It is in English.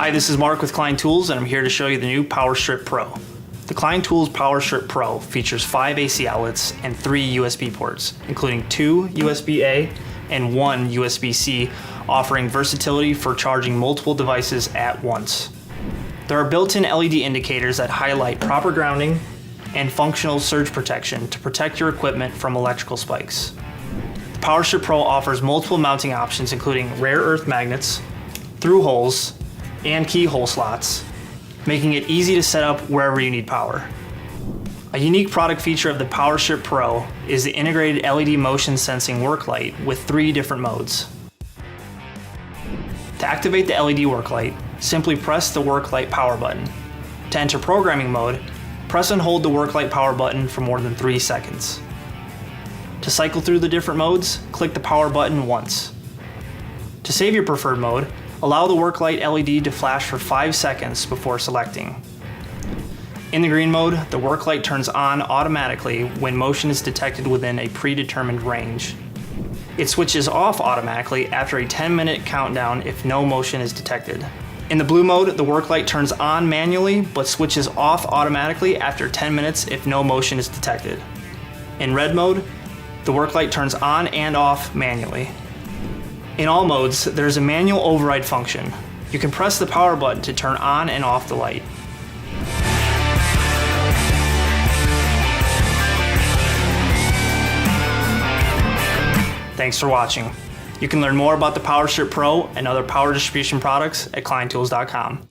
Hi, this is Mark with Klein Tools, and I'm here to show you the new Power Strip Pro. The Klein Tools Power Strip Pro features 5 AC outlets and 3 USB ports, including 2 USB-A and 1 USB-C, offering versatility for charging multiple devices at once. There are built-in LED indicators that highlight proper grounding and functional surge protection to protect your equipment from electrical spikes. The Power Strip Pro offers multiple mounting options, including rare earth magnets, through holes, and keyhole slots, making it easy to set up wherever you need power. A unique product feature of the Power Strip Pro is the integrated LED motion sensing work light with 3 different modes. To activate the LED work light, simply press the work light power button. To enter programming mode, press and hold the work light power button for more than 3 seconds. To cycle through the different modes, click the power button once. To save your preferred mode, allow the work light LED to flash for 5 seconds before selecting. In the green mode, the work light turns on automatically when motion is detected within a predetermined range. It switches off automatically after a 10-minute countdown if no motion is detected. In the blue mode, the work light turns on manually but switches off automatically after 10 minutes if no motion is detected. In red mode, the work light turns on and off manually. In all modes, there's a manual override function. You can press the power button to turn on and off the light. Thanks for watching. You can learn more about the Power Strip Pro and other power distribution products at kleintools.com.